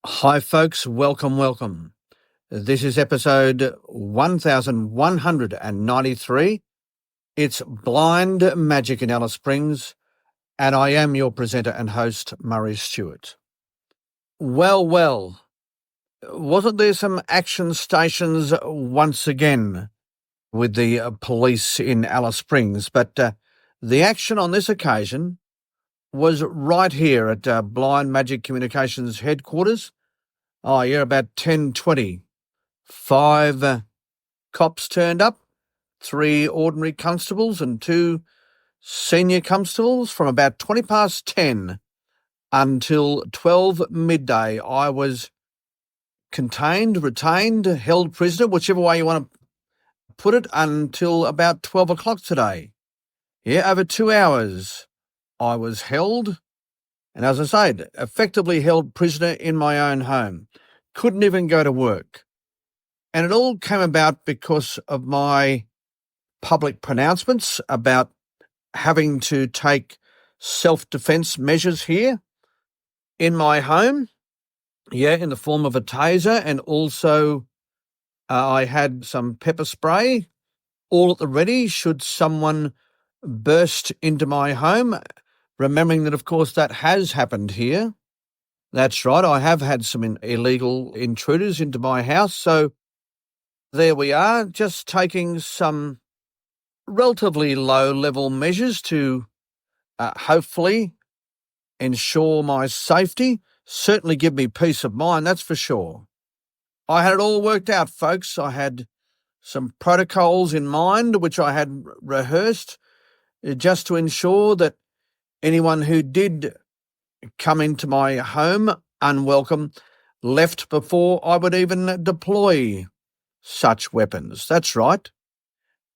Hi, folks. Welcome. This is episode 1193. It's Blind Magic in Alice Springs, and I am your presenter and host, Murray Stewart. Well, wasn't there some action stations once again with the police in Alice Springs? But the action on this occasion was right here at Blind Magic Communications headquarters. Oh, yeah, about 10:20. 5 cops turned up, 3 ordinary constables and 2 senior constables. From about 20 past 10 until 12 midday, I was contained, retained, held prisoner, whichever way you want to put it, until about 12 o'clock today. Yeah, over 2 hours I was held, and as I said, effectively held prisoner in my own home. Couldn't even go to work. And it all came about because of my public pronouncements about having to take self-defense measures here in my home, in the form of a taser, and also I had some pepper spray all at the ready should someone burst into my home, remembering that, of course, that has happened here. That's right, I have had some illegal intruders into my house, so there we are, just taking some relatively low-level measures to hopefully ensure my safety, certainly give me peace of mind, that's for sure. I had it all worked out, folks. I had some protocols in mind, which I had rehearsed, just to ensure that anyone who did come into my home unwelcome left before I would even deploy such weapons. That's right.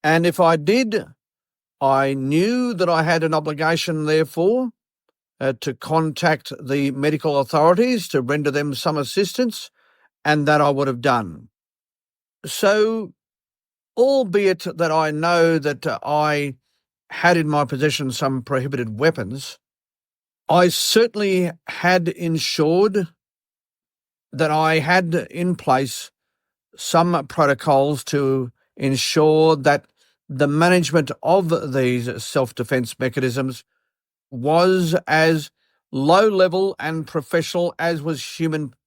And if I did, I knew that I had an obligation, therefore, to contact the medical authorities to render them some assistance, and that I would have done. So, albeit that I know that I had in my possession some prohibited weapons, I certainly had ensured that I had in place some protocols to ensure that the management of these self-defense mechanisms was as low level and professional as was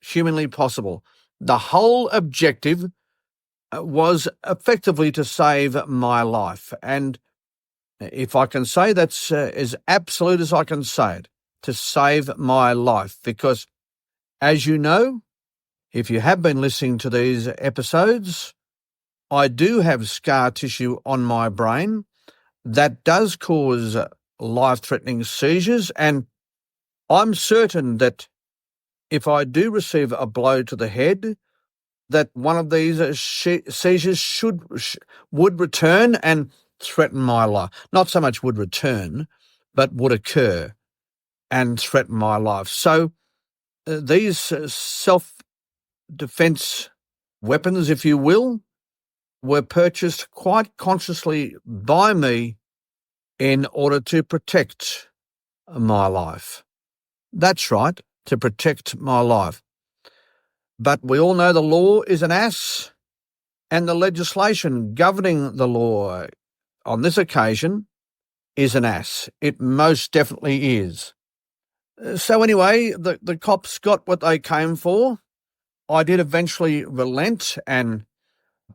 humanly possible. The whole objective was effectively to save my life. And if I can say that's as absolute as I can say it, to save my life. Because as you know, if you have been listening to these episodes, I do have scar tissue on my brain that does cause life-threatening seizures, and I'm certain that if I do receive a blow to the head, that one of these seizures would return and threaten my life. Not so much would return, but would occur and threaten my life. So these self-defense weapons, if you will, were purchased quite consciously by me in order to protect my life. That's right, to protect my life. But we all know the law is an ass, and the legislation governing the law on this occasion is an ass. It most definitely is. So anyway, the cops got what they came for. I did eventually relent and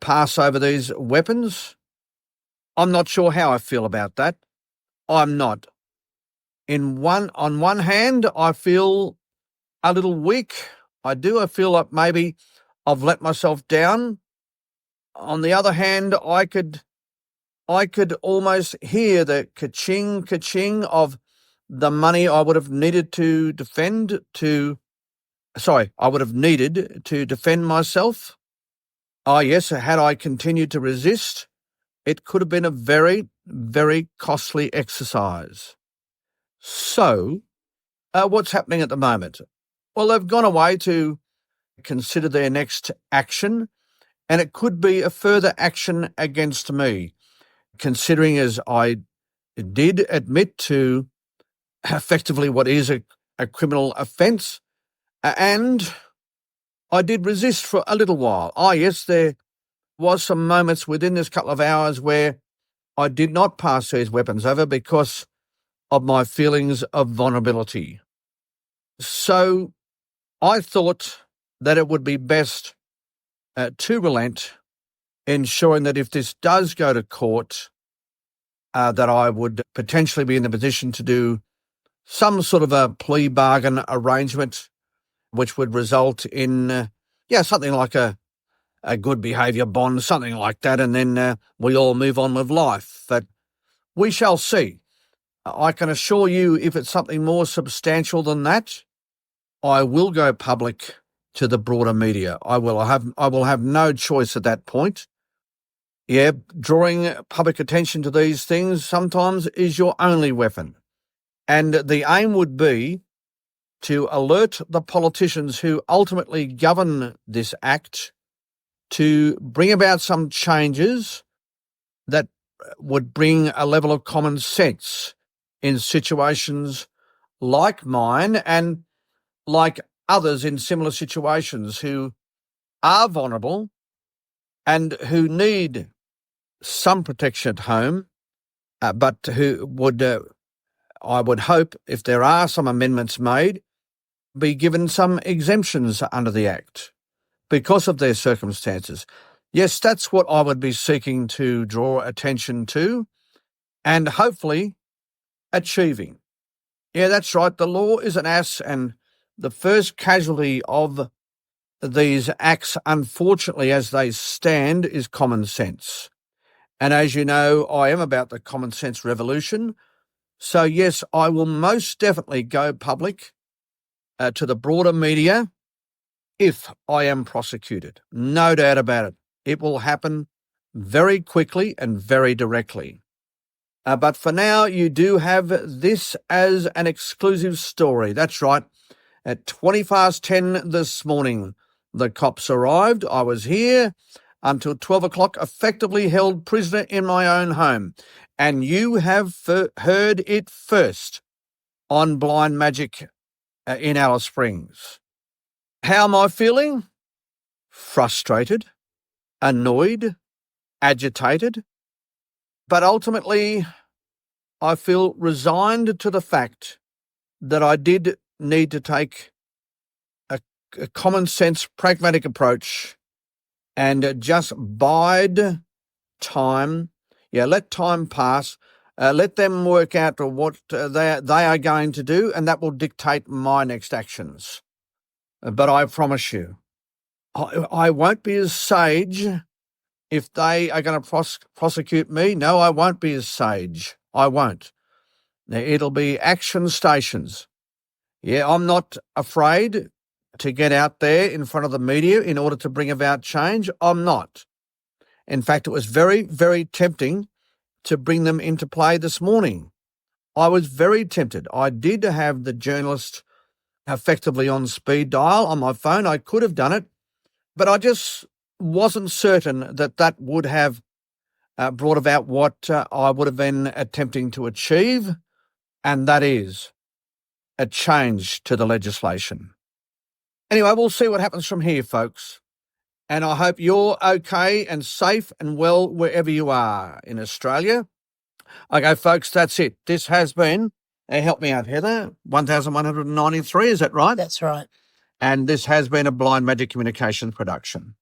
pass over these weapons. I'm not sure how I feel about that. I'm not. On one hand, I feel a little weak. I feel like maybe I've let myself down. On the other hand, I could almost hear the ka-ching of the money I would have needed to defend myself. Oh yes, had I continued to resist, it could have been a very, very costly exercise. So, what's happening at the moment? Well, they've gone away to consider their next action, and it could be a further action against me, considering as I did admit to effectively what is a criminal offence, and I did resist for a little while. Yes, there was some moments within this couple of hours where I did not pass these weapons over because of my feelings of vulnerability. So I thought that it would be best to relent, ensuring that if this does go to court, that I would potentially be in the position to do some sort of a plea bargain arrangement, which would result in, something like a good behaviour bond, something like that, and then we all move on with life. But we shall see. I can assure you, if it's something more substantial than that, I will go public to the broader media. I will have no choice at that point. Yeah, drawing public attention to these things sometimes is your only weapon. And the aim would be to alert the politicians who ultimately govern this act to bring about some changes that would bring a level of common sense in situations like mine and like others in similar situations who are vulnerable and who need some protection at home, but who would, I would hope, if there are some amendments made, be given some exemptions under the Act because of their circumstances. Yes, that's what I would be seeking to draw attention to and hopefully achieving. Yeah, that's right. The law is an ass, and the first casualty of these acts, unfortunately, as they stand, is common sense. And as you know, I am about the common sense revolution. So yes, I will most definitely go public to the broader media if I am prosecuted. No doubt about it. It will happen very quickly and very directly. But for now, you do have this as an exclusive story. That's right. At 10:20 this morning, the cops arrived. I was here until 12 o'clock, effectively held prisoner in my own home. And you have heard it first on Blind Magic in Alice Springs. How am I feeling? Frustrated, annoyed, agitated. But ultimately, I feel resigned to the fact that I did need to take a common sense, pragmatic approach and just bide time. Yeah, let time pass. Let them work out what they are going to do, and that will dictate my next actions. But I promise you, I won't be as sage if they are going to prosecute me. No, I won't be as sage. I won't. It'll be action stations. Yeah, I'm not afraid to get out there in front of the media in order to bring about change. I'm not. In fact, it was very, very tempting to bring them into play this morning. I was very tempted. I did have the journalist effectively on speed dial on my phone. I could have done it, but I just wasn't certain that that would have brought about what I would have been attempting to achieve, and that is a change to the legislation. Anyway, we'll see what happens from here, folks. And I hope you're okay and safe and well wherever you are in Australia. Okay, folks, that's it. This has been, help me out, Heather, 1193, is that right? That's right. And this has been a Blind Magic Communications production.